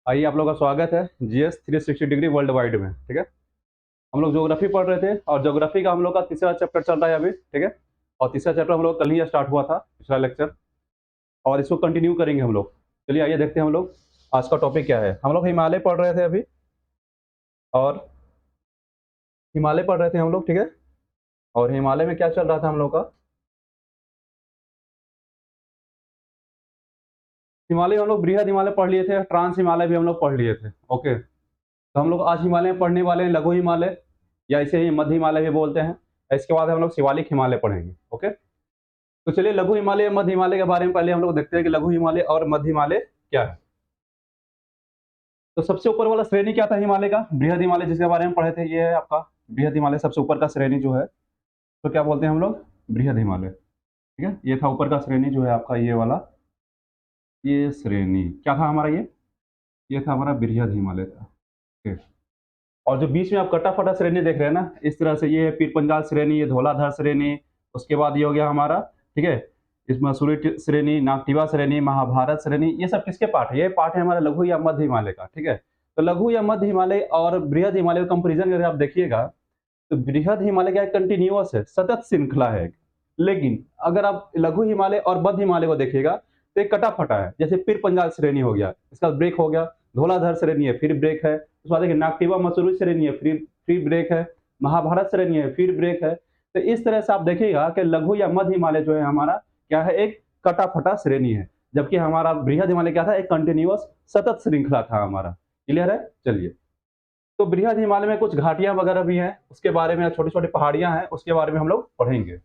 आइए आप लोग का स्वागत है जीएस 360 डिग्री वर्ल्ड वाइड में। ठीक है, हम लोग ज्योग्राफी पढ़ रहे थे और ज्योग्राफी का हम लोग का तीसरा चैप्टर चल रहा है अभी। ठीक है, और तीसरा चैप्टर हम लोग कल ही स्टार्ट हुआ था पिछला लेक्चर, और इसको कंटिन्यू करेंगे हम लोग। चलिए आइए देखते हैं हम लोग आज का टॉपिक क्या है। हम लोग हिमालय पढ़ रहे थे अभी, और हिमालय पढ़ रहे थे हम लोग। ठीक है, और हिमालय में क्या चल रहा था हम लोग का, हिमालय हम लोग बृहद हिमालय पढ़ लिए थे, ट्रांस हिमालय भी हम लोग पढ़ लिए थे। ओके, तो हम लोग आज हिमालय में पढ़ने वाले हैं लघु हिमालय, या इसे ही मध्य हिमालय भी बोलते हैं। इसके बाद हम लोग शिवालिक हिमालय पढ़ेंगे। ओके, तो चलिए लघु हिमालय मध्य हिमालय के बारे में पहले हम लोग देखते हैं कि लघु हिमालय और मध्य हिमालय क्या है। तो सबसे ऊपर वाला श्रेणी क्या था हिमालय का, बृहद हिमालय, जिसके बारे में पढ़े थे। ये है आपका बृहद हिमालय, सबसे ऊपर का श्रेणी जो है, तो क्या बोलते हैं हम लोग, बृहद हिमालय। ठीक है, ये था ऊपर का श्रेणी जो है आपका, ये वाला, ये श्रेणी क्या था हमारा, ये था हमारा बृहद हिमालय था। ठीक है, और जो बीच में आप कटा फटा श्रेणी देख रहे हैं ना, इस तरह से, ये है पीर पंजाल श्रेणी, ये धौलाधार श्रेणी, उसके बाद ये हो गया हमारा। ठीक है, इस मसूरी श्रेणी, नागटिवा श्रेणी, महाभारत श्रेणी, ये सब किसके पार्ट है, ये पार्ट है हमारा लघु या मध्य हिमालय का। ठीक है, तो लघु या मध्य हिमालय और बृहद हिमालय का कंपेरिजन अगर आप देखिएगा, तो बृहद हिमालय क्या है, कंटिन्यूअस है, सतत श्रृंखला है। लेकिन अगर आप लघु हिमालय और मध्य हिमालय को देखिएगा, तो एक कटा फटा है। जैसे पीर पंजाल श्रेणी हो गया, इसका ब्रेक हो गया, धौलाधार श्रेणी है फिर ब्रेक है, उसके बाद देखिए नागटिवा मसूरी श्रेणी है फिर फिर ब्रेक है, महाभारत श्रेणी है फिर ब्रेक है। तो इस तरह से आप देखिएगा कि लघु या मध्य हिमालय जो है हमारा क्या है, एक कटा फटा श्रेणी है, जबकि हमारा बृहद हिमालय क्या था, एक कंटिन्यूअस सतत श्रृंखला था हमारा। क्लियर है। चलिए, तो बृहद हिमालय में कुछ घाटियां वगैरह भी हैं, उसके बारे में, छोटी छोटी पहाड़ियां हैं, उसके बारे में हम लोग पढ़ेंगे।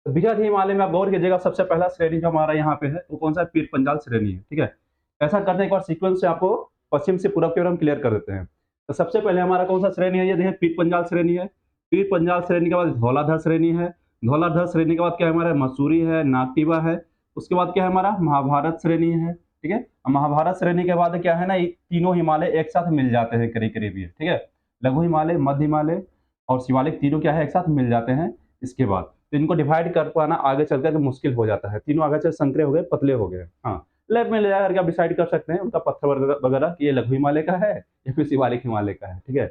तो बृहद हिमालय में आप गौर कीजिएगा, सबसे पहला श्रेणी जो हमारा यहाँ पे है वो कौन सा है, पीर पंजाल श्रेणी है। ठीक है, ऐसा करते हैं एक बार सीक्वेंस से आपको पश्चिम से पूरब की ओर हम क्लियर कर देते हैं। तो सबसे पहले हमारा कौन सा श्रेणी है, ये देखिए पीर पंजाल श्रेणी है। पीर पंजाल श्रेणी के बाद धौलाधार श्रेणी है। धौलाधार श्रेणी के बाद क्या है हमारा, मसूरी है, नागटिवा है। उसके बाद क्या है हमारा, महाभारत श्रेणी है। ठीक है, महाभारत श्रेणी के बाद क्या है ना, तीनों हिमालय एक साथ मिल जाते हैं करीब करीब ये। ठीक है, लघु हिमालय, मध्य हिमालय और शिवालिक, तीनों क्या है, एक साथ मिल जाते हैं। इसके बाद तो इनको डिवाइड कर पाना आगे चल करके मुश्किल हो जाता है, तीनों आगे चल संकरे हो गए, पतले हो गए। हाँ, लैब में ले जाकर आप डिसाइड कर सकते हैं उनका पत्थर वगैरह कि ये लघु हिमालय का है या फिर शिवालिक हिमालय का है। ठीक है,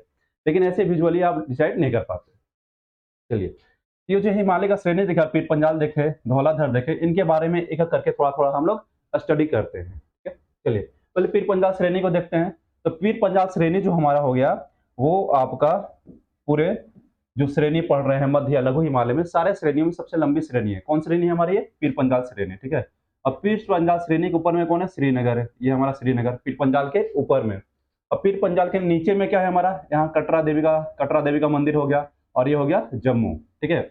लेकिन ऐसे विजुअली आप डिसाइड नहीं कर पाते। चलिए, ये जो हिमालय का श्रेणी देखा, पीर पंजाल देखे, धौलाधार देखे, इनके बारे में एक एक करके थोड़ा थोड़ा हम लोग स्टडी करते हैं। ठीक है, चलिए पहले पीर पंजाल श्रेणी को देखते हैं। तो पीर पंजाल श्रेणी जो हमारा हो गया, वो आपका पूरे जो श्रेणी पढ़ रहे हैं मध्य या लघु हिमालय में, सारे श्रेणियों में सबसे लंबी श्रेणी है। कौन श्रेणी है हमारी, ये पीर पंजाल श्रेणी। ठीक है, अब पीर पंजाल श्रेणी के ऊपर में कौन है, श्रीनगर है। ये हमारा श्रीनगर पीर पंजाल के ऊपर में। अब पीर पंजाल के नीचे में क्या है हमारा, यहाँ कटरा देवी का मंदिर हो गया, और ये हो गया जम्मू। ठीक है,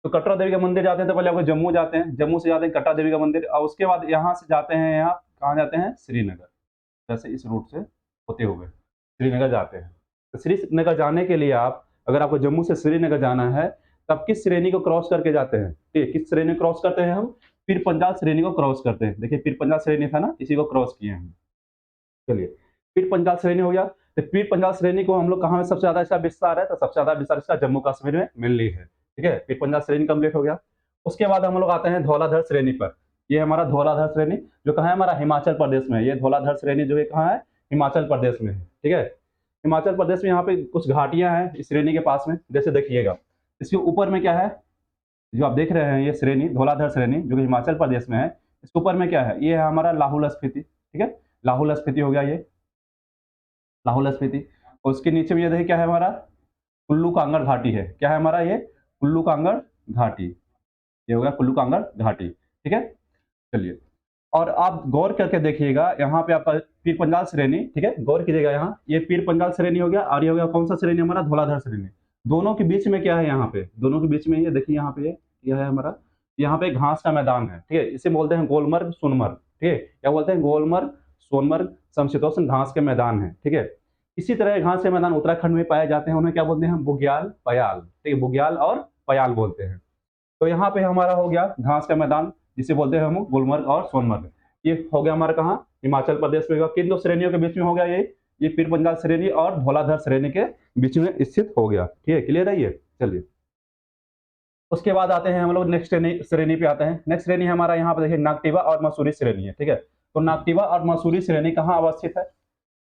तो कटरा देवी का मंदिर जाते हैं तो पहले आपको जम्मू जाते हैं, जम्मू से जाते हैं कटरा देवी का मंदिर, और उसके बाद यहाँ से जाते हैं, यहाँ कहाँ जाते हैं, श्रीनगर। जैसे इस रूट से होते हुए श्रीनगर जाते हैं। तो श्रीनगर जाने के लिए आप, अगर आपको जम्मू से श्रीनगर जाना है, तब किस श्रेणी को क्रॉस करके जाते हैं, ठीक है, किस श्रेणी क्रॉस करते हैं हम, पीर पंजाल श्रेणी को क्रॉस करते हैं। देखिए पीर पंजाल श्रेणी था ना, इसी को क्रॉस किए हैं। चलिए, पीर पंजाल श्रेणी हो गया। तो पीर पंजाल श्रेणी को हम लोग कहाँ में सबसे ज्यादा इसका विस्तार है, तो सबसे ज्यादा विस्तार इसका जम्मू कश्मीर में मिलनी है। ठीक है, पीर पंजाल श्रेणी कंप्लीट हो गया। उसके बाद हम लोग आते हैं धौलाधार श्रेणी पर। ये हमारा धौलाधार श्रेणी जो कहाँ है, हमारा हिमाचल प्रदेश में है। ये धौलाधार श्रेणी जो है कहाँ है, हिमाचल प्रदेश में है। ठीक है, हिमाचल प्रदेश में यहाँ पे कुछ घाटियां हैं इस श्रेणी के पास में, जैसे देखिएगा इसके ऊपर में क्या है, जो आप देख रहे हैं ये श्रेणी, धौलाधार श्रेणी जो कि हिमाचल प्रदेश में है, इसके ऊपर में क्या है, ये है हमारा लाहौल स्पीति। ठीक है, लाहौल स्पीति हो गया, ये लाहौल स्पीति। और उसके नीचे में ये देखिए क्या है हमारा, कुल्लू कांगड़ घाटी है। क्या है हमारा, ये कुल्लू कांगड़ घाटी, ये हो गया कुल्लू कांगड़ घाटी। ठीक है, चलिए, और आप गौर करके देखिएगा यहाँ पे आपका पीर पंजाल श्रेणी, ठीक है, गौर कीजिएगा, यहाँ ये पीर पंजाल श्रेणी हो गया, और ये हो गया कौन सा श्रेणी हमारा, धौलाधार श्रेणी। दोनों के बीच में क्या है, यहाँ पे दोनों के बीच में ये देखिए, यहाँ पे ये है हमारा, यहाँ पे घास का मैदान है। ठीक है, इसे बोलते हैं गोलमर्ग सोनमर्ग। ठीक है, क्या बोलते हैं, गोलमर्ग सोनमर्ग समशीतोष्ण घास के मैदान है। ठीक है, इसी तरह घास के मैदान उत्तराखंड में पाए जाते हैं, उन्हें क्या बोलते हैं, बुग्याल पयाल। ठीक है, बुग्याल और पयाल बोलते हैं। तो यहाँ पे हमारा हो गया घास का मैदान, जिसे बोलते हैं हम गुलमर्ग और सोनमर्ग। ये हो गया हमारा कहाँ, हिमाचल प्रदेश में। किन दो श्रेणियों के बीच में हो गया, ये पीर पंजाल श्रेणी और धौलाधार श्रेणी के बीच में स्थित हो गया। ठीक है, क्लियर है ये। चलिए, उसके बाद आते हैं हम लोग नेक्स्ट श्रेणी पे आते हैं। नेक्स्ट श्रेणी हमारा यहाँ पे देखिए नागटिवा और मसूरी श्रेणी है। ठीक है, तो नागटिवा और मसूरी श्रेणी कहाँ अवस्थित है,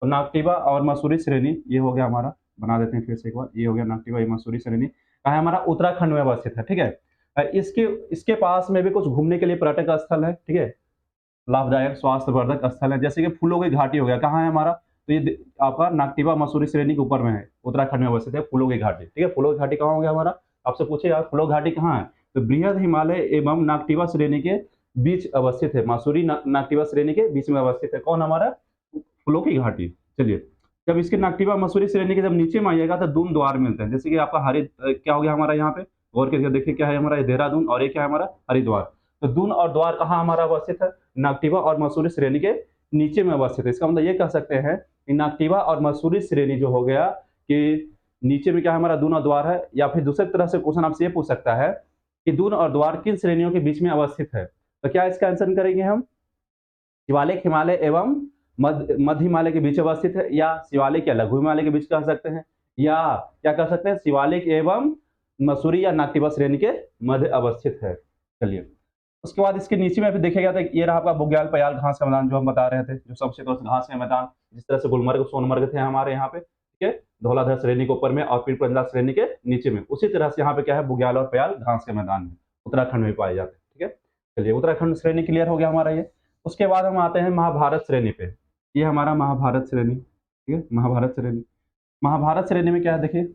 तो नागटिवा और मसूरी श्रेणी ये हो गया हमारा, बना देते हैं फिर से एक बार, ये हो गया नागटिवा ये मसूरी श्रेणी, कहाँ है हमारा, उत्तराखंड में अवस्थित है, ठीक है। इसके इसके पास में भी कुछ घूमने के लिए पर्यटक स्थल है, ठीक है, लाभदायक स्वास्थ्यवर्धक स्थल है, जैसे कि फूलों की घाटी हो गया, कहाँ है हमारा, तो ये आपका नागटिवा मसूरी श्रेणी के ऊपर में है, उत्तराखंड में अवस्थित है फूलों की घाटी, ठीक है। फूलों की घाटी कहाँ हो गया हमारा, आपसे पूछे यार फूलों की घाटी कहाँ है, तो बृहद हिमालय एवं नागटिवा श्रेणी के बीच अवस्थित है, मसूरी नागटिवा श्रेणी के बीच में अवस्थित है, कौन हमारा, फूलों की घाटी। चलिए, जब इसके नागटिवा मसूरी श्रेणी के जब नीचे में आइएगा तो दून द्वार मिलते हैं, जैसे कि आपका क्या हो गया हमारा यहाँ पे, गौर करके देखिए क्या है हमारा, देहरादून और ये क्या है हमारा, हरिद्वार। तो दून और द्वार कहाँ हमारा अवस्थित है, नागटिवा और मसूरी श्रेणी के नीचे में अवस्थित है। इसका मतलब ये कह सकते हैं कि नागटिवा और मसूरी श्रेणी जो हो गया कि नीचे में क्या हमारा दून और द्वार है, या फिर दूसरी तरह से क्वेश्चन आपसे ये पूछ सकता है कि दून और द्वार किन श्रेणियों के बीच में अवस्थित है, तो क्या इसका आंसर करेंगे हम, शिवालिक हिमालय एवं मध्य हिमालय के बीच अवस्थित है, या शिवालिक या लघु हिमालय के बीच कह सकते हैं, या क्या कह सकते हैं, शिवालिक एवं मसूरी या नागटिवा श्रेणी के मध्य अवस्थित है। चलिए, उसके बाद इसके नीचे में भी देखेगा तो ये रहा आपका बुग्याल पयाल घास का मैदान जो हम बता रहे थे, जो सबसे घास का मैदान, जिस तरह से गुलमर्ग सोनमर्ग थे हमारे यहाँ पे, ठीक है, धौलाधर श्रेणी के ऊपर में और पीर पंजाल श्रेणी के नीचे में, उसी तरह से यहाँ पे क्या है, बुग्याल और पयाल घास के मैदान है, उत्तराखंड में पाए जाते हैं, ठीक है। चलिए, उत्तराखंड श्रेणी क्लियर हो गया हमारा ये। उसके बाद हम आते हैं महाभारत श्रेणी पे, ये हमारा महाभारत श्रेणी, ठीक है, महाभारत श्रेणी। महाभारत श्रेणी में क्या है देखिए,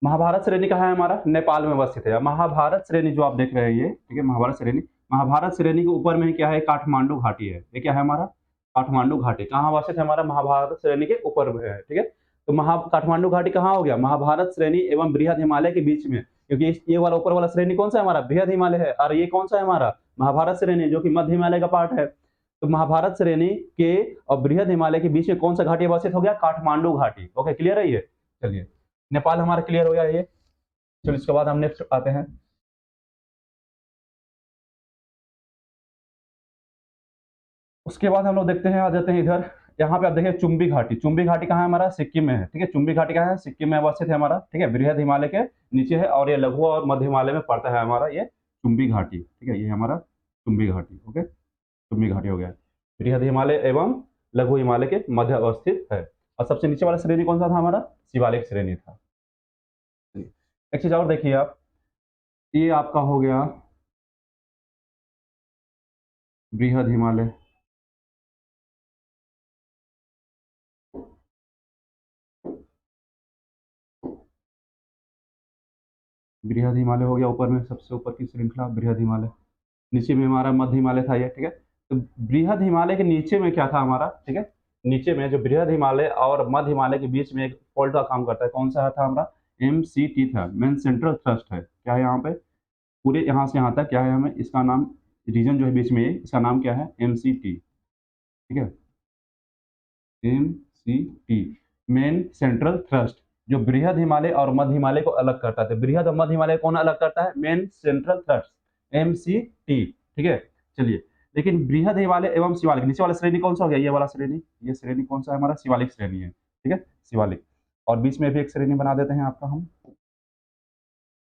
महाभारत श्रेणी कहाँ है हमारा, नेपाल में अवस्थित है। महाभारत श्रेणी जो आप देख रहे हैं ये, ठीक है, महाभारत श्रेणी, महाभारत श्रेणी के ऊपर में क्या है, काठमांडू घाटी है, ये क्या है हमारा, काठमांडू घाटी कहाँ अवस्थित है हमारा, महाभारत श्रेणी के ऊपर में है, ठीक है। तो काठमांडू घाटी कहाँ हो गया, महाभारत श्रेणी एवं बृहद हिमालय के बीच में, क्योंकि ये वाला ऊपर वाला श्रेणी कौन सा है हमारा, बृहद हिमालय है, और ये कौन सा है हमारा, महाभारत श्रेणी, जो कि मध्य हिमालय का पार्ट है। तो महाभारत श्रेणी के और बृहद हिमालय के बीच में कौन सा घाटी अवस्थित हो गया, काठमांडू घाटी। ओके, क्लियर है ये। चलिए, नेपाल हमारा क्लियर हो गया ये। चलिए, इसके बाद हम नेक्स्ट आते हैं, उसके बाद हम लोग देखते हैं, आ जाते हैं इधर, यहाँ पे आप देखिए चुंबी घाटी। चुंबी घाटी कहाँ है हमारा, सिक्किम में है, ठीक है। चुंबी घाटी कहाँ है, सिक्किम में अवस्थित है हमारा, ठीक है, बृहद हिमालय के नीचे है, और ये लघु और मध्य हिमालय में पड़ता है हमारा ये चुंबी घाटी, ठीक है, ये हमारा चुंबी घाटी। ओके, चुंबी घाटी हो गया, बृहद हिमालय एवं लघु हिमालय के मध्य अवस्थित है। और सबसे नीचे वाला श्रेणी कौन सा था हमारा, शिवालिक श्रेणी था। एक चीज और देखिए आप, ये आपका हो गया बृहद हिमालय, बृहद हिमालय हो गया ऊपर में, सबसे ऊपर की श्रृंखला बृहद हिमालय, नीचे में हमारा मध्य हिमालय था ये, ठीक है। तो बृहद हिमालय के नीचे में क्या था हमारा, ठीक है, नीचे में जो बृहद हिमालय और मध्य हिमालय के बीच में एक फॉल्ट का काम करता है, कौन सा था हमारा, MCT था, मेन सेंट्रल थ्रस्ट है, क्या है यहाँ पे, पूरे यहाँ से यहाँ तक क्या है, हमें इसका नाम, रीजन जो है बीच में ये, इसका नाम क्या है, MCT, ठीक है, MCT, मेन सेंट्रल थ्रस्ट, जो बृहद हिमालय और मध्य हिमालय को अलग करता है। बृहद और मध्य हिमालय कौन अलग करता है, मेन सेंट्रल थ्रस्ट, MCT, ठीक है। चलिए, लेकिन बृहद हिमालय एवं शिवालिक, नीचे वाला श्रेणी कौन सा हो गया, ये वाला श्रेणी, ये श्रेणी कौन सा है हमारा, शिवालिक श्रेणी है, ठीक है, शिवालिक। और बीच में भी एक श्रेणी बना देते हैं आपका हम,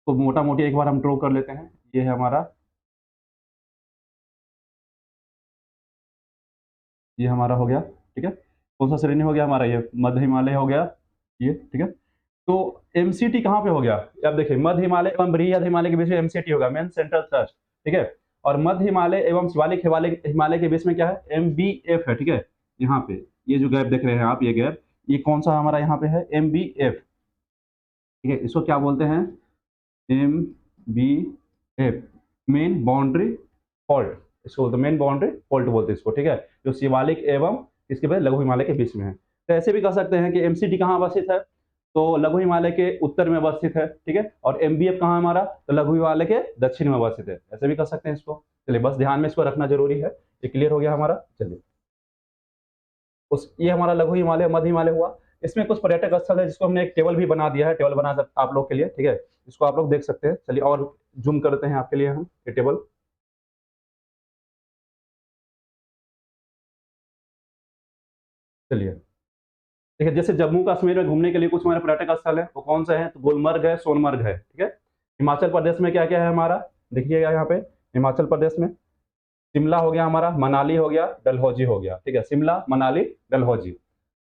तो मोटा मोटी एक बार हम ड्रॉ कर लेते हैं, ये है हमारा, ये हमारा हो गया, ठीक है, कौन सा श्रेणी हो गया हमारा, ये मध्य हिमालय हो गया ये, ठीक है। तो MCT कहाँ पे हो गया, अब देखिए, मध्य हिमालय एवं बृहद हिमालय के बीच में MCT होगा, मेन सेंट्रल थ्रस्ट, ठीक है। और मध्य हिमालय एवं शिवालिक हिमालय के बीच में क्या है, MBF है, ठीक है। यहाँ पे ये जो गैप देख रहे हैं आप, ये गैप, ये कौन सा हमारा यहाँ पे है, MBF, ठीक है। इसको क्या बोलते हैं, MBF, मेन बाउंड्री फॉल्ट, इसको मेन बाउंड्री फॉल्ट बोलते हैं इसको, ठीक है, जो शिवालिक एवं इसके बाद लघु हिमालय के बीच में है। तो ऐसे भी कह सकते हैं कि MCT कहाँ अवस्थित है, तो लघु हिमालय के उत्तर में अवस्थित है, ठीक है। और MBF कहाँ है हमारा, तो लघु हिमालय के दक्षिण में अवस्थित है, ऐसे भी कह सकते हैं इसको। चलिए, बस ध्यान में इसको रखना जरूरी है। ये क्लियर हो गया हमारा। चलिए, ये हमारा लघु हिमालय मध्य हिमालय हुआ। इसमें कुछ पर्यटक स्थल है जिसको हमने एक टेबल भी बना दिया है, टेबल बना सकते आप लोग के लिए, ठीक है, इसको आप लोग देख सकते हैं। चलिए, और जूम करते हैं आपके लिए हम ये टेबल। चलिए, देखिए, जैसे जम्मू कश्मीर में घूमने के लिए कुछ हमारे पर्यटक स्थल है, वो कौन सा है, तो गुलमर्ग है, सोनमर्ग है, ठीक है। हिमाचल प्रदेश में क्या क्या है हमारा, देखिएगा यहाँ पे, हिमाचल प्रदेश में शिमला हो गया हमारा, मनाली हो गया, डलहौजी हो गया, ठीक है, शिमला, मनाली, डलहौजी।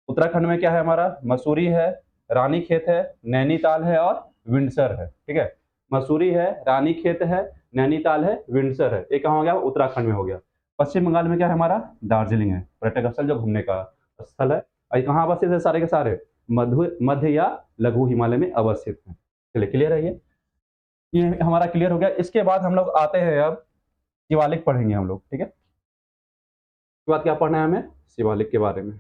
उत्तराखंड में क्या है हमारा, मसूरी है, रानीखेत है, नैनीताल है और विंडसर है, ठीक है। मसूरी है, रानीखेत है, नैनीताल है, विंडसर है। ये कहाँ हो गया, उत्तराखंड में हो गया। पश्चिम बंगाल में क्या है हमारा, दार्जिलिंग है, पर्यटक स्थल जो घूमने का स्थल है। और ये कहाँ अवस्थित है सारे के सारे, मध्य या लघु हिमालय में अवस्थित है। चलिए क्लियर है ये हमारा क्लियर हो गया। इसके बाद हम लोग आते हैं अब शिवालिक पढ़ेंगे हम लोग, ठीक है। इसके बाद क्या पढ़ना है हमें, शिवालिक के बारे में।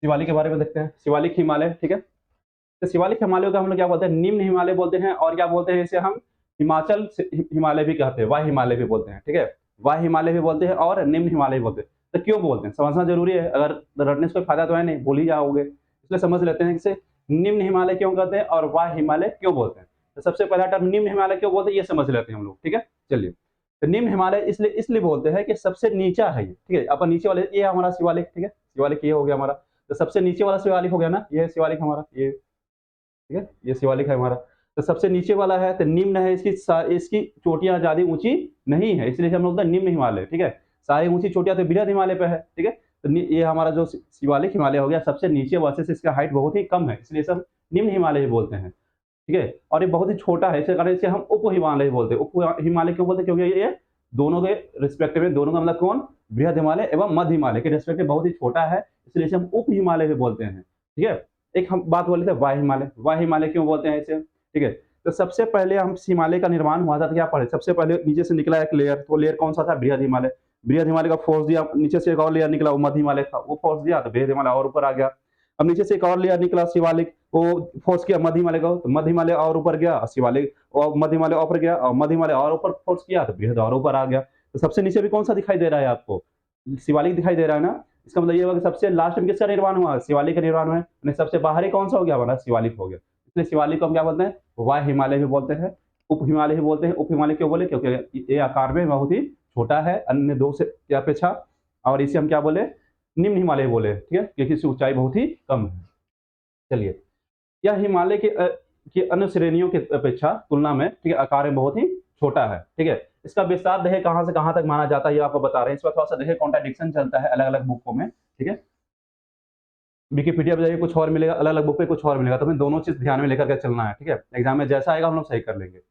शिवालिक के बारे में देखते हैं, शिवालिक हिमालय, ठीक है। तो शिवालिक हिमालय को हम लोग क्या बोलते हैं, निम्न हिमालय बोलते हैं, और क्या बोलते हैं इसे हम हिमाचल हिमालय भी कहते हैं, वाह हिमालय भी बोलते हैं, ठीक है। वाह हिमालय भी बोलते हैं और निम्न हिमालय भी बोलते हैं। तो क्यों बोलते हैं, समझना जरूरी है, अगर रटने से कोई फायदा तो है नहीं, भूल ही जाओगे, इसलिए समझ लेते हैं इसे निम्न हिमालय क्यों कहते हैं और वाह हिमालय क्यों बोलते हैं। तो सबसे पहला टर्म निम्न हिमालय क्यों बोलते हैं ये समझ लेते हैं हम लोग, ठीक है। चलिए, तो निम्न हिमालय इसलिए इसलिए बोलते हैं कि सबसे नीचा है ये, ठीक है। अपन नीचे वाले, ये हमारा शिवालिक, ठीक है, शिवालिक ये हो गया हमारा। तो सबसे नीचे वाला शिवालिक हो गया ना, ये शिवालिक हमारा, ये ठीक है, ये शिवालिक है हमारा। तो सबसे नीचे वाला है, तो निम्न है, इसकी चोटियां ज्यादा ऊंची नहीं है, इसलिए हम लोग बोलते हैं निम्न हिमालय, ठीक है। सारी ऊंची चोटियां तो बृहद हिमालय पे है, ठीक है। तो ये हमारा जो शिवालिक हिमालय हो गया, सबसे नीचे वर्सेस इसका हाइट बहुत ही कम है, इसलिए सब निम्न हिमालय ही बोलते हैं, ठीक है। और ये बहुत ही छोटा है, इसे कारण इसे हम उप हिमालय बोलते हैं। उप हिमालय क्यों बोलते हैं, क्योंकि ये दोनों के रिस्पेक्टिव में, दोनों का मतलब कौन, बृहद हिमालय एवं मध्य हिमालय के रिस्पेक्टिव बहुत ही छोटा है, इसलिए इसे हम उप हिमालय भी बोलते हैं, ठीक है। एक हम बात बोले थे वाह हिमालय, वाह हिमालय क्यों बोलते हैं इसे, ठीक है। तो सबसे पहले हम हिमालय का निर्माण हुआ था तो क्या पढ़े, सबसे पहले नीचे से निकला एक लेयर, तो लेयर कौन सा था, बृहद हिमालय। बृहद हिमालय का फोर्स दिया, नीचे से एक और लेयर निकला, वो मध्य हिमालय था, वो फोर्स दिया तो बृहद हिमालय और ऊपर आ गया। अब नीचे से एक और लेयर निकला शिवालिक, वो फोर्स किया मध्य हिमालय को, तो मध्य हिमालय और ऊपर गया, शिवालिक और मध्य हिमालय ऊपर गया, और मध्य हिमालय और ऊपर फोर्स किया तो बृहद और ऊपर आ गया। तो सबसे नीचे भी कौन सा दिखाई दे रहा है आपको, शिवालिक दिखाई दे रहा है ना। इसका मतलब ये होगा कि सबसे लास्ट में किसका निर्माण हुआ, शिवालिक का निर्माण हुआ है। सबसे बाहरी कौन सा हो गया हमारा, शिवालिक हो गया। इसलिए शिवालिक को हम क्या बोलते हैं, वाह हिमालय भी बोलते हैं, उप हिमालय भी बोलते हैं। उप हिमालय क्यों बोले, क्योंकि ये आकार में बहुत ही छोटा है अन्य दो से की अपेक्षा, और इसे हम क्या बोले, निम्न हिमालय बोले, ठीक है, क्योंकि इसकी ऊंचाई बहुत ही कम है। चलिए, यह हिमालय की अन्य श्रेणियों की अपेक्षा तुलना में, ठीक है, आकार में बहुत ही छोटा है, ठीक है। इसका विस्तार देखिए कहाँ से कहाँ तक माना जाता है, ये आपको बता रहे हैं। इस पर थोड़ा सा देखिए कॉन्ट्राडिक्शन चलता है अलग अलग बुकों में, ठीक है। विकिपीडिया पे जाइए कुछ और मिलेगा, अलग अलग बुक पे कुछ और मिलेगा, तो हमें दोनों चीज ध्यान में लेकर के चलना है, ठीक है। एग्जाम में जैसा आएगा हम लोग सही कर लेंगे।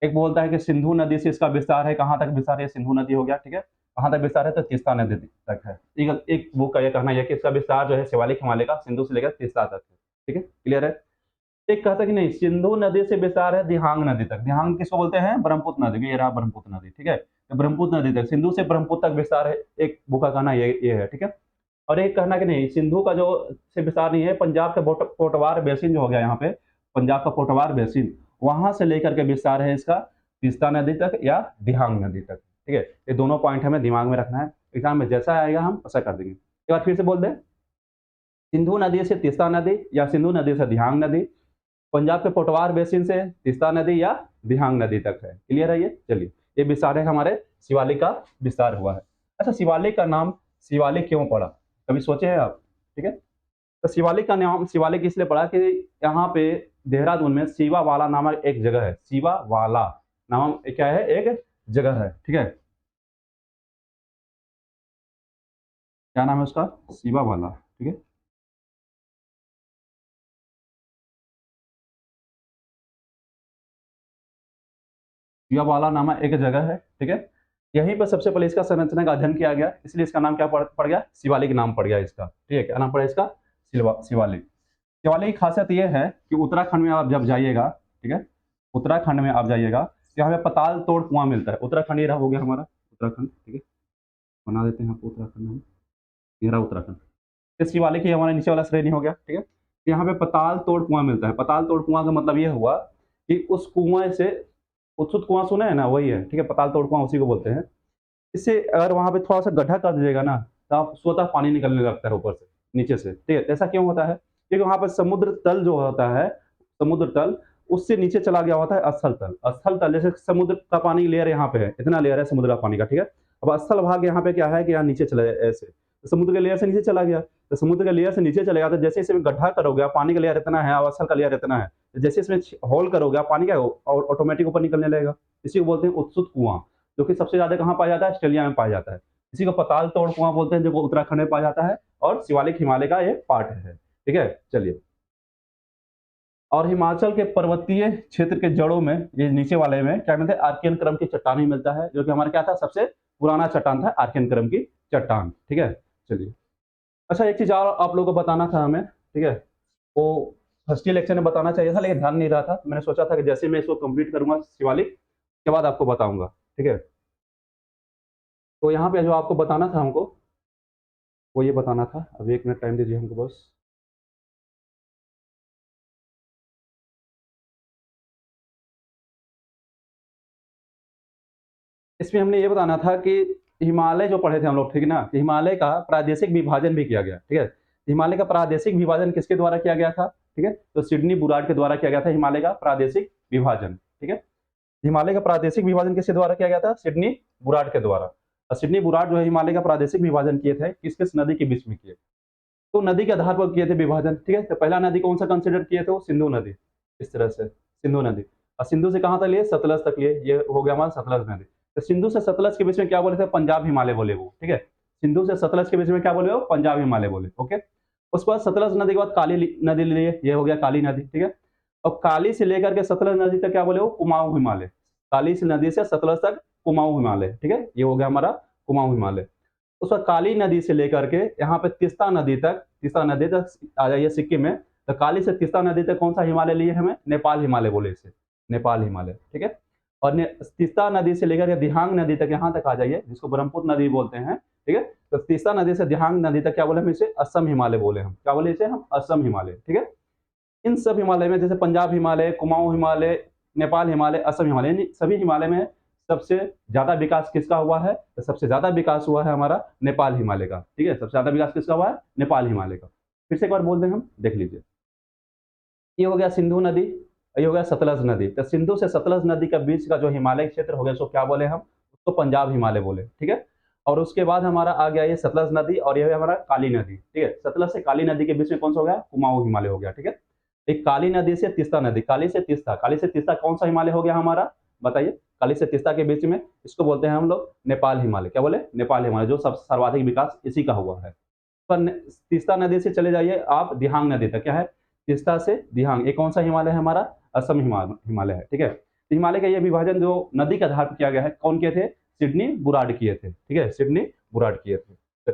एक बोलता है कि सिंधु नदी से इसका विस्तार है, कहाँ तक विस्तार है, सिंधु नदी हो गया, ठीक है। कहाँ तक विस्तार है, तो तीस्ता नदी तक है। एक बुक का यह कहना है कि इसका विस्तार जो है शिवालिक हिमालय का सिंधु से लेकर तीस्ता तक है, ठीक है, क्लियर है। एक कहता है कि नहीं, सिंधु नदी से विस्तार है दिहांग नदी तक। दिहांग किसको बोलते हैं, ब्रह्मपुत्र नदी, ये रहा ब्रह्मपुत्र नदी, ठीक है। तो ब्रह्मपुत्र नदी तक, सिंधु से ब्रह्मपुत्र तक विस्तार है, एक बुक का कहना ये है, ठीक है। और एक कहना कि नहीं, सिंधु का जो से विस्तार नहीं है, पंजाब का पोटवार बेसिन जो हो गया यहाँ पे, पंजाब का पोटवार बेसिन, वहां से लेकर के विस्तार है इसका तीस्ता नदी तक या दिहांग नदी तक, ठीक है। ये दोनों पॉइंट हमें दिमाग में रखना है, एग्जाम में जैसा आएगा हम वैसा कर देंगे। एक बार फिर से बोल दें, सिंधु नदी से तीस्ता नदी या सिंधु नदी से दिहांग नदी, पंजाब के पोटवार बेसिन से तीस्ता नदी या दिहांग नदी तक है, क्लियर है ये। चलिए, ये विस्तार है हमारे शिवालिक का विस्तार हुआ है। अच्छा, शिवालिक का नाम शिवालिक क्यों पड़ा, कभी सोचे हैं आप, ठीक है। तो शिवालिक का नाम शिवालिक इसलिए पड़ा कि यहाँ पे देहरादून में सीवावाला नामक एक जगह है, सीवावाला नाम क्या है, एक जगह है, ठीक है। क्या नाम है उसका, सीवावाला, ठीक है। सीवावाला नामक एक जगह है, ठीक है। यहीं पर सबसे पहले इसका संरचना का अध्ययन किया गया, इसलिए इसका नाम क्या पड़ गया, शिवालिक नाम पड़ गया इसका, ठीक है। क्या नाम पड़ा इसका, शिवालिक। शिवालिक की खासियत यह है कि उत्तराखंड में आप जब जाइएगा, ठीक है, उत्तराखंड में आप जाइएगा तो यहाँ पे पताल तोड़ कुआं मिलता है। उत्तराखंड ये रहा, हो गया हमारा उत्तराखंड, ठीक है, बना देते हैं आपको उत्तराखंड हम, ये रहा उत्तराखंड। इस शिवालिक ही हमारे नीचे वाला श्रेणी हो गया, ठीक है। यहाँ पे पताल तोड़ कुआं मिलता है। पताल तोड़ कुआं का मतलब ये हुआ कि उस कुएं से, उत्सुत कुआं सुना है ना, वही है, ठीक है, पताल तोड़ कुआं उसी को बोलते हैं। इससे अगर वहां पे थोड़ा सा गड्ढा कर दीजिएगा ना, तो आप स्वतः पानी निकलने लगता है ऊपर से, नीचे से, ठीक है। ऐसा क्यों होता है, क्योंकि वहां पर समुद्र तल जो होता है, समुद्र तल उससे नीचे चला गया होता है स्थल तल। स्थल तल जैसे समुद्र का पानी लेयर यहाँ पे है, इतना लेयर है समुद्र का पानी का, ठीक है। अब स्थल भाग यहाँ पे क्या है कि यहाँ नीचे चला जाए ऐसे, तो समुद्र के लेयर से नीचे चला गया, तो समुद्र के लेयर से नीचे चलेगा, तो जैसे इसमें गड्ढा करोगे आप, पानी का लेयर इतना है, आवासल का लेयर इतना है, तो जैसे इसमें होल करोगे आप, पानी क्या ऑटोमेटिक ऊपर निकलने लगेगा। इसी को बोलते हैं उत्सुत कुआं, जो कि सबसे ज्यादा कहाँ पाया जाता है, ऑस्ट्रेलिया में पाया जाता है। इसी को पताल तोड़ कुआं बोलते हैं, जो उत्तराखंड में पाया जाता है, और शिवालिक हिमालय का एक पार्ट है। ठीक है, चलिए। और हिमाचल के पर्वतीय क्षेत्र के जड़ों में, ये नीचे वाले में क्या मिलता है, आर्कियन क्रम की चट्टान ही मिलता है, जो कि हमारा क्या था, सबसे पुराना चट्टान था, आर्कियन क्रम की चट्टान। ठीक है, चलिए। अच्छा, एक चीज और आप लोगों को बताना था हमें, ठीक है, वो फर्स्ट लेक्चर में बताना चाहिए था, लेकिन ध्यान नहीं रहा था। मैंने सोचा था कि जैसे मैं इसको कंप्लीट करूंगा शिवालिक के बाद आपको बताऊंगा। ठीक है, तो यहाँ पे जो आपको बताना था हमको, वो ये बताना था। अभी एक मिनट टाइम दीजिए हमको बस। इसमें हमने ये बताना था कि हिमालय जो पढ़े थे हम लोग, ठीक है ना, कि हिमालय का प्रादेशिक विभाजन भी किया गया। ठीक है, हिमालय का प्रादेशिक विभाजन किसके द्वारा किया गया था? ठीक है, तो सिडनी बुराड के द्वारा किया गया था हिमालय का प्रादेशिक विभाजन। ठीक है, हिमालय का प्रादेशिक विभाजन किसके द्वारा किया गया था? सिडनी बुराड के द्वारा। और सिडनी बुराड जो है हिमालय का प्रादेशिक विभाजन किए थे, किस किस नदी के बीच में किए? तो नदी के आधार पर किए थे विभाजन। ठीक है, तो पहला नदी कौन सा कंसिडर किए थे? वो सिंधु नदी। इस तरह से सिंधु नदी, और सिंधु से कहां तक लिए? सतलज तक लिए। ये हो गया हमारा सतलज नदी। तो सिंधु से सतलज के बीच में क्या बोले थे? पंजाब हिमालय बोले वो। ठीक है, सिंधु से सतलज के बीच में क्या बोले वो? पंजाब हिमालय बोले। ओके, उसके बाद सतलज नदी के बाद काली नदी लिए, ये हो गया काली नदी। ठीक है, और काली से लेकर के सतलज नदी तक क्या बोले वो? कुमाऊं हिमालय। काली से नदी से सतलज तक कुमाऊं हिमालय। ठीक है, ये हो गया हमारा कुमाऊं हिमालय। उस बाद काली नदी से लेकर के यहाँ पे तीस्ता नदी तक आ जाइए सिक्किम में। तो काली से तीस्ता नदी तक कौन सा हिमालय लिए हमें? नेपाल हिमालय बोले इसे, नेपाल हिमालय। ठीक है, और तीस्ता नदी से लेकर के दिहांग नदी तक यहाँ तक आ जाइए, जिसको ब्रह्मपुत्र नदी बोलते हैं। ठीक है, तो तीस्ता नदी से दिहांग नदी तक क्या बोले हम इसे? असम हिमालय बोले। हम क्या बोले इसे? हम असम हिमालय। ठीक है, इन सब हिमालय में, जैसे पंजाब हिमालय, कुमाऊं हिमालय, नेपाल हिमालय, असम हिमालय, इन सभी हिमालय में सबसे ज्यादा विकास किसका हुआ है? तो सबसे ज्यादा विकास हुआ है हमारा नेपाल हिमालय का। ठीक है, सबसे ज्यादा विकास किसका हुआ है? नेपाल हिमालय का। फिर से एक बार बोल दें हम, देख लीजिए। ये हो गया सिंधु नदी, ये हो गया सतलज नदी। तो सिंधु से सतलज नदी का बीच का जो हिमालय क्षेत्र हो गया, उसको क्या बोले हम? उसको पंजाब हिमालय बोले। ठीक है, और उसके बाद हमारा आ गया ये सतलज नदी, और ये हमारा काली नदी। ठीक है, सतलज से काली नदी के बीच में कौन सा हो गया? कुमाऊं हिमालय हो गया। ठीक है, एक काली नदी से तीस्ता नदी, काली से तीस्ता कौन सा हिमालय हो गया हमारा? बताइए। काली से तीस्ता के बीच में, इसको बोलते हैं हम लोग नेपाल हिमालय। क्या बोले? नेपाल हिमालय, जो सब सर्वाधिक विकास इसी का हुआ है। पर तीस्ता नदी से चले जाइए आप दिहांग नदी तक। क्या है? तीस्ता से दिहांग, ये कौन सा हिमालय है हमारा? असम हिमालय है। ठीक है, तो हिमालय का ये विभाजन जो नदी के आधार पर किया गया है, कौन किए थे? सिडनी बुराड किए थे। ठीक है, सिडनी बुराड किए थे।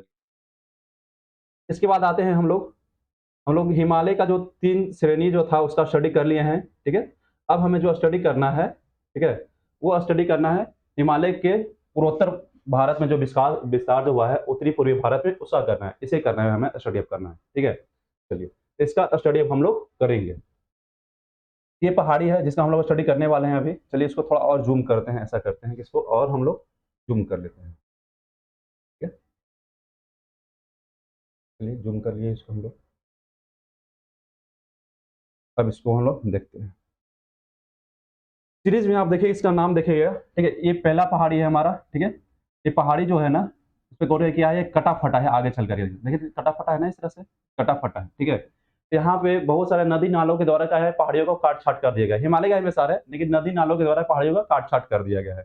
इसके बाद आते हैं हम लोग हिमालय का जो 3 श्रेणी जो था उसका स्टडी कर लिए हैं। ठीक है, अब हमें जो स्टडी करना है, ठीक है, वो स्टडी करना है हिमालय के पूर्वोत्तर भारत में जो विस्तार विस्तार जो हुआ है उत्तरी पूर्वी भारत में, उसका करना है। इसे करना है, हमें स्टडी अप करना है। ठीक है, चलिए इसका स्टडी अप हम लोग करेंगे। ये पहाड़ी है जिसका हम लोग स्टडी करने वाले हैं अभी। चलिए इसको थोड़ा और जूम करते हैं, ऐसा करते हैं कि इसको और हम लोग जूम कर लेते हैं। ठीक है, चलिए जूम कर लिए इसको हम लोग। अब इसको हम लोग देखते हैं। सीरीज में आप देखिए, इसका नाम देखिएगा। ठीक है, ये पहला पहाड़ी है हमारा। ठीक है, ये पहाड़ी जो है ना, इस पे गौर किया है, ये कटा फटा है। आगे चल करके देखिए, कटा फटा है ना, इस तरह से कटा फटा है। ठीक है, तो यहाँ पे बहुत सारे नदी नालों के द्वारा क्या है, पहाड़ियों को काट छाट कर दिया गया है। हिमालय का विस्तार है, लेकिन नदी नालों के द्वारा पहाड़ियों का काट छाट कर दिया गया है।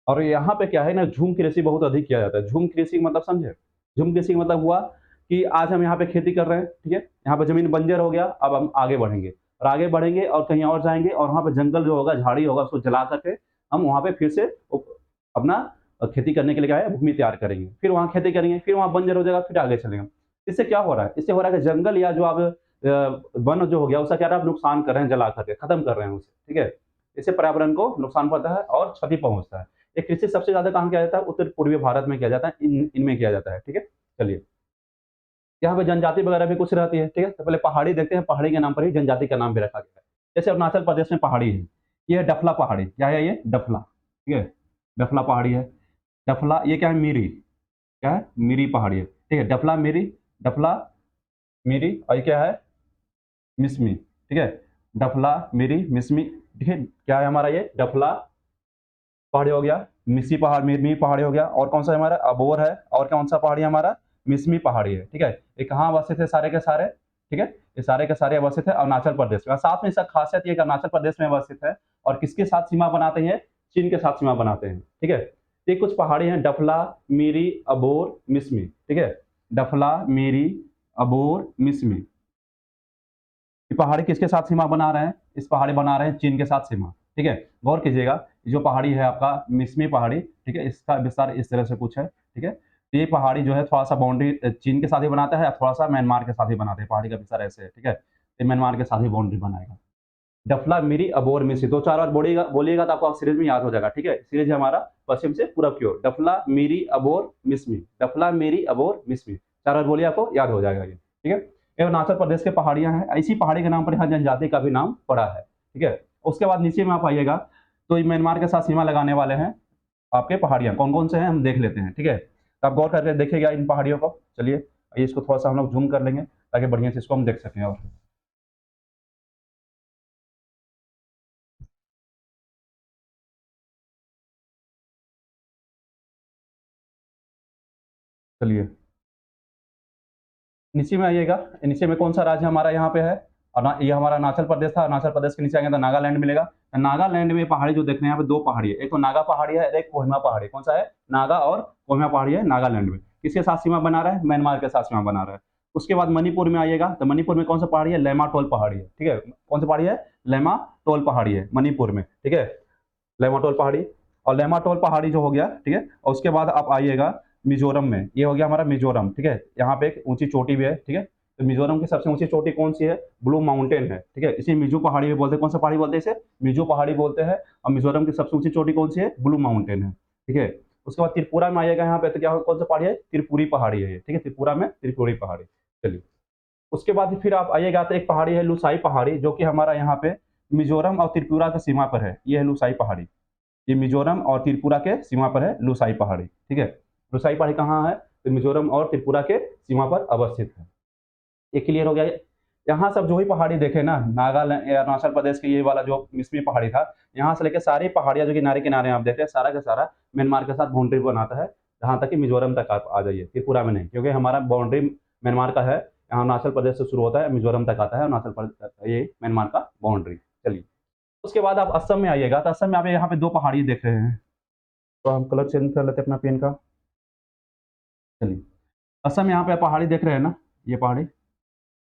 और यहाँ पे क्या है ना, झूम कृषि बहुत अधिक किया जाता है। झूम कृषि का मतलब समझे? झूम कृषि का मतलब हुआ कि आज हम यहाँ पे खेती कर रहे हैं। ठीक है, यहाँ पे जमीन बंजर हो गया, अब हम आगे बढ़ेंगे, और आगे बढ़ेंगे और कहीं और जाएंगे, और वहाँ पे जंगल जो होगा, झाड़ी होगा, उसको जला करके हम वहाँ पे फिर से अपना खेती करने के लिए क्या है, भूमि तैयार करेंगे। फिर वहाँ खेती करेंगे, फिर वहाँ बंजर हो जाएगा, फिर आगे चलेंगे। इससे क्या हो रहा है? इससे हो रहा है कि जंगल या जो आप वन जो हो गया, उसका क्या आप नुकसान कर रहे हैं, जला करके खत्म कर रहे हैं उसे। ठीक है, इससे पर्यावरण को नुकसान पड़ता है और क्षति पहुंचता है। ये कृषि सबसे ज्यादा कहाँ किया जाता है? उत्तर पूर्वी भारत में किया जाता है, इनमें किया जाता है। ठीक है, चलिए यहाँ पे जनजाति वगैरह भी कुछ रहती है। ठीक है, तो पहले पहाड़ी देखते हैं। पहाड़ी के नाम पर ही जनजाति का नाम भी रखा गया है। जैसे अरुणाचल प्रदेश में पहाड़ी है, ये है डफला पहाड़ी। क्या है ये? डफला। ठीक है, डफला पहाड़ी है। डफला, ये क्या है? मीरी। क्या है? मीरी पहाड़ी है। ठीक है, डफला मीरी, डफला मीरी, और ये क्या है? मिसमी। ठीक है, डफला मीरी मिसमी। ठीक है, क्या है हमारा ये? डफला पहाड़ी हो गया, मिसी पहाड़, मिरमी पहाड़ी हो गया, और कौन सा हमारा? अबोर है, और कौन सा पहाड़ी हमारा? मिसमी पहाड़ी है, ठीक है। ये कहाँ अवस्थित है सारे के सारे, ठीक है। ये सारे के सारे अवस्थित है अरुणाचल प्रदेश में। साथ में इसका खासियत ये कि अरुणाचल प्रदेश में अवस्थित है और किसके साथ सीमा बनाते हैं, चीन के साथ सीमा बनाते हैं, ठीक है। ये कुछ पहाड़ी हैं, डफला, मीरी, अबोर, मिसमी, ठीक है। डफला, मीरी, अबोर, मिसमी। ये पहाड़ी किसके साथ सीमा बना रहे हैं, इस पहाड़ी बना रहे हैं चीन के साथ सीमा, ठीक है। गौर कीजिएगा, जो पहाड़ी है आपका मिसमी पहाड़ी, ठीक है, इसका विस्तार इस तरह से कुछ है, ठीक है। तो ये पहाड़ी जो है थोड़ा-सा बाउंड्री चीन के साथ ही बनाता है, थोड़ा-सा म्यांमार के साथ ही बनाते हैं, पहाड़ी का विस्तार ऐसे है, ठीक है। ये म्यांमार के साथ ही बाउंड्री बनाएगा। डफला, मिरी, अबोर, मिसमी 2-4 बार बोलिएगा तो आपको सीरीज में याद हो जाएगा, ठीक है। सीरीज है हमारा पश्चिम से पूरब की ओर, डफला, मिरी, अबोर, मिसमी, डफला, मिरी, अबोर, मिसमी। 4 बार बोलिए आपको याद हो जाएगा ये, ठीक है। ये अरुणाचल प्रदेश के पहाड़ियाँ हैं, इसी पहाड़ी के नाम पर यहाँ जनजाति का भी नाम पड़ा है, ठीक है। उसके बाद नीचे में आप आइएगा तो ये म्यांमार के साथ सीमा लगाने वाले हैं आपके पहाड़ियाँ, कौन-कौन से हैं हम देख लेते हैं, ठीक है। तो आप गौर करके देखिएगा इन पहाड़ियों को। चलिए, आइए इसको थोड़ा-सा हम लोग ज़ूम कर लेंगे ताकि बढ़िया से इसको हम देख सकें और। चलिए, नीचे में आइएगा, नीचे में कौन-सा राज्य हमारा यहाँ पे है? ये हमारा अरुणाचल प्रदेश था, अरुणाचल प्रदेश के नीचे आएँगे तो नागालैंड मिलेगा। नागालैंड में पहाड़ी जो देख रहे हैं यहाँ पे 2 पहाड़ी है, एक तो नागा पहाड़ी है, एक कोहिमा पहाड़ी। कौन-सा है? नागा और कोहिमा पहाड़ी है नागालैंड में। किसके साथ सीमा बना रहा है? म्यांमार के साथ सीमा बना रहा है। उसके बाद मणिपुर में आइएगा, तो मणिपुर में कौन-सा पहाड़ी है? लेमाटोल पहाड़ी है, ठीक है। कौन-सी पहाड़ी है? लेमाटोल पहाड़ी है मणिपुर में, ठीक है। लेमाटोल पहाड़ी और लेमाटोल पहाड़ी जो हो गया, ठीक है। और उसके बाद आप आइएगा मिज़ोरम में, ये हो गया हमारा मिज़ोरम, ठीक है। यहाँ पे एक ऊँची चोटी भी है, ठीक है। तो मिज़ोरम की सबसे ऊँची चोटी कौन-सी है? ब्लू माउंटेन है, ठीक है। इसे मिज़ो पहाड़ी भी बोलते हैं, कौन-सा पहाड़ी बोलते हैं इसे? मिज़ो पहाड़ी बोलते हैं और मिज़ोरम की सबसे ऊँची चोटी कौन-सी है? ब्लू माउंटेन है, ठीक है। उसके बाद त्रिपुरा में आइएगा यहाँ पे तो क्या हो कौन-सा पहाड़ी है? त्रिपुरी पहाड़ी है ये, ठीक है। त्रिपुरा में त्रिपुरी पहाड़ी। चलिए, उसके बाद फिर आप आइएगा तो एक पहाड़ी है लुसाई पहाड़ी जो कि हमारा यहाँ पे मिज़ोरम और त्रिपुरा की सीमा पर है। ये है लुसाई पहाड़ी। ये मिज़ोरम और त्रिपुरा के सीमा पर है लुसाई पहाड़ी, ठीक है। लुसाई पहाड़ी कहाँ है? तो मिज़ोरम और त्रिपुरा के सीमा पर अवस्थित है। ये क्लियर हो गया ये? यहाँ सब जो भी पहाड़ी देखे ना अरुणाचल प्रदेश के ये वाला जो मिसमी पहाड़ी था, यहाँ से लेके सारी पहाड़ियाँ जो किनारे-किनारे आप देख रहे हैं, सारा का सारा म्यांमार के साथ बाउंड्री बनाता है, जहाँ तक कि मिज़ोरम तक आप आ जाइए, त्रिपुरा में नहीं, क्योंकि हमारा बाउंड्री म्यांमार का है, यहाँ अरुणाचल प्रदेश से शुरू होता है, मिज़ोरम तक आता है, अरुणाचल प्रदेश ये म्यांमार का बाउंड्री। चलिए, उसके बाद आप असम में आइएगा, तो असम में आप यहाँ पे 2 पहाड़ी देख रहे हैं, तो हम कलर चेंज कर लेते हैं अपना पेन का। चलिए, असम यहाँ पे पहाड़ी देख रहे हैं ना, ये पहाड़ी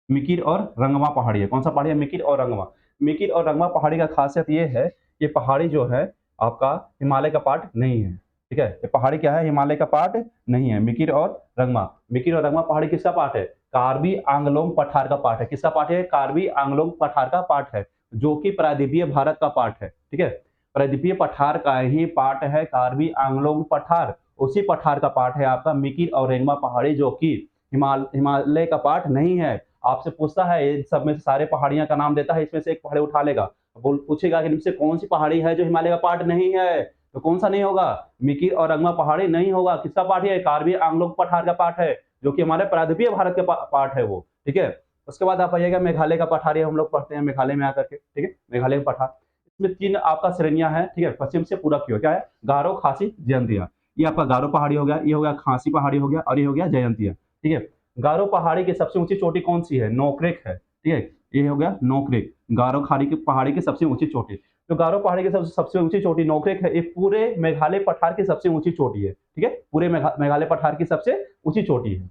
मिकिर और रंगवा पहाड़ी है। कौन-सा पहाड़ी है? मिकिर और रंगवा। मिकिर और रंगवा पहाड़ी का खासियत ये है, ये पहाड़ी जो है आपका हिमालय का पार्ट नहीं है, ठीक है? ये पहाड़ी क्या है? हिमालय का पार्ट नहीं है, मिकिर और रंगवा। मिकिर और रंगवा पहाड़ी किसका पार्ट है? कार्बी आंगलोंग पठार का पार्ट है। किसका पार्ट है? कार्बी आंगलोंग पठार का पार्ट है, जो कि प्रायद्वीपीय भारत का पार्ट है, ठीक है? प्रायद्वीपीय पठार का ही पार्ट है कार्बी आंगलोंग पठार। उसी पठार का पार्ट है आपका मिकिर और रेंगमा पहाड़ी, जो कि हिमालय का पार्ट नहीं है। आपसे पूछता है इन सब में से सारे पहाड़ियाँ का नाम देता है, इसमें से एक पहाड़ी उठा लेगा। बोल पूछेगा कि इनमें से कौन-सी पहाड़ी है जो हिमालय का पार्ट नहीं है? तो कौन-सा नहीं होगा? मिकिर और रंगमा पहाड़ी नहीं होगा। किसका पार्ट है? कार्बी आंगलोंग पठार का पार्ट है, जो कि हमारे प्रायद्वीपीय भारत के पार्ट है वो, ठीक है? उसके बाद आप आइएगा मेघालय का पठार, ये हम लोग पढ़ते हैं मेघालय में आकर के, ठीक है? मेघालय का पठार। इसमें 3 आपका श्रेणियाँ हैं, ठीक है? पश्चिम से पूरब की ओर क्या है? गारो, खासी, जयंतिया। ये आपका गारो पहाड़ी हो गया, ये हो गया खासी पहाड़ी हो गया और ये हो गया जयंतिया, ठीक है? गारो पहाड़ी की सबसे ऊँची चोटी कौन-सी है? नोक्रेक है, ठीक है? ये हो गया नोक्रेक, गारो खाड़ी की पहाड़ी की सबसे ऊँची चोटी। तो गारो पहाड़ी की सबसे ऊँची चोटी नोक्रेक है, ये पूरे मेघालय पठार की सबसे ऊँची चोटी है, ठीक है? पूरे मेघालय पठार की सबसे ऊँची चोटी है।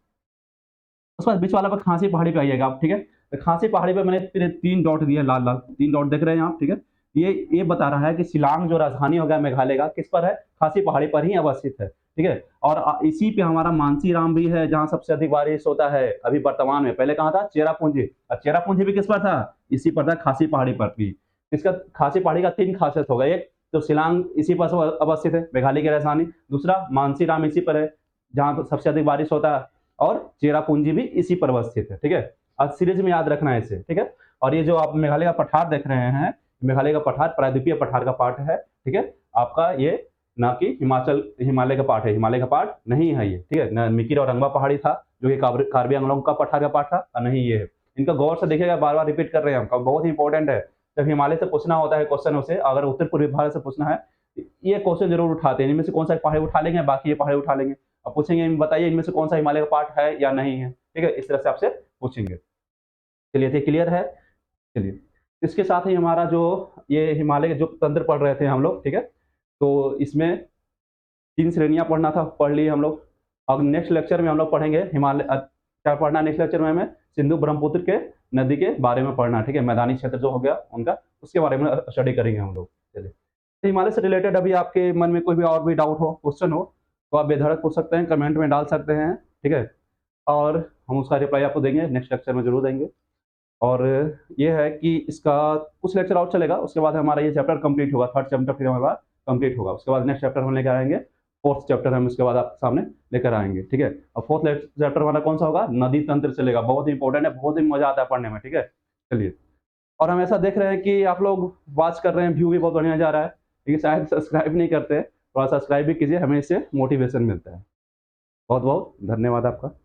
उसके बाद बीच वाला पर खासी पहाड़ी पे आइएगा आप, ठीक है? तो खासी पहाड़ी पे मैंने फिर 3 डॉट दिए लाल-लाल, 3 डॉट देख रहे हैं आप, ठीक है? ये बता रहा है कि शिलांग जो राजधानी हो गया मेघालय का, किस पर है? खासी पहाड़ी पर ही अवस्थित है, ठीक है? और इसी पे हमारा मानसीराम भी है, जहाँ सबसे अधिक बारिश होता है अभी वर्तमान में। पहले कहाँ था? चेरापूंजी, और चेरापूंजी भी किस पर था? इसी पर था, खासी पहाड़ी पर भी। इसका खासी पहाड़ी का 3 खासियत हो गया, एक तो शिलांग इसी पर अवस्थित है, मेघालय की राजधानी। दूसरा मानसीराम इसी पर है, जहाँ पे सबसे अधिक बारिश होता है। और चेरापूंजी भी इसी पर अवस्थित है, ठीक है? आज सीरीज में याद रखना है इसे, ठीक है? और ये जो आप मेघालय का पठार देख रहे हैं, मेघालय का पठार प्रायद्वीपीय पठार का पार्ट है, ठीक है? आपका ये ना कि हिमालय का पार्ट है, हिमालय का पार्ट नहीं है ये, ठीक है? ना मिकिर और रंगवा पहाड़ी था, जो कि कार्बी आंगलोंग का पठार का पार्ट था, और नहीं ये है। इनका गौर से देखिएगा, बार-बार रिपीट कर रहे हैं हम, बहुत ही इंपॉर्टेंट है। जब हिमालय से पूछना होता है क्वेश्चन उसे, अगर उत्तर पूर्वी भारत से पूछना है, ये क्वेश्चन जरूर उठाते हैं। इनमें से कौन सा पहाड़ी उठा लेंगे, बाकी ये पहाड़ी उठा लेंगे। अब पूछेंगे बताइए इनमें से कौन सा हिमालय का पार्ट है या नहीं है, ठीक है, इस तरह से आपसे पूछेंगे। चलिए ये क्लियर है। चलिए इसके साथ ही हमारा जो ये हिमालय के जो तंत्र पढ़ रहे थे हम लोग, ठीक है, तो इसमें 3 श्रेणियाँ पढ़ना था, पढ़ लिए हम लोग। अब नेक्स्ट लेक्चर में हम लोग पढ़ेंगे हिमालय क्या पढ़ना है नेक्स्ट लेक्चर में हमें? सिंधु ब्रह्मपुत्र के नदी के बारे में पढ़ना है, ठीक है? मैदानी क्षेत्र जो हो गया उनका, उसके बारे में स्टडी करेंगे हम लोग। चलिए, तो हिमालय से रिलेटेड अभी आपके मन में कोई भी और भी डाउट हो, क्वेश्चन हो, तो आप बेधड़क पूछ सकते हैं, कमेंट में डाल सकते हैं, ठीक है? और हम उसका रिप्लाई आपको देंगे, नेक्स्ट लेक्चर में ज़रूर देंगे। और ये है कि इसका कुछ लेक्चर और चलेगा, उसके बाद हमारा ये चैप्टर कंप्लीट होगा, 3rd चैप्टर फिर हमारा कंप्लीट होगा। उसके बाद नेक्स्ट चैप्टर हम लेकर आएँगे, 4th चैप्टर हम उसके बाद आपके सामने लेकर आएँगे, ठीक है? अब 4th चैप्टर हमारा कौन-सा होगा? नदी तंत्र चलेगा, बहुत ही इंपॉर्टेंट है, बहुत ही मज़ा आता है पढ़ने में, ठीक है? चलिए, और हम ऐसा देख रहे हैं कि आप लोग वॉच कर रहे हैं, व्यू भी बहुत बढ़िया जा रहा है, लेकिन शायद सब्सक्राइब नहीं करते हैं, थोड़ा सब्सक्राइब भी कीजिए, हमें इससे मोटिवेशन मिलता है। बहुत-बहुत धन्यवाद आपका।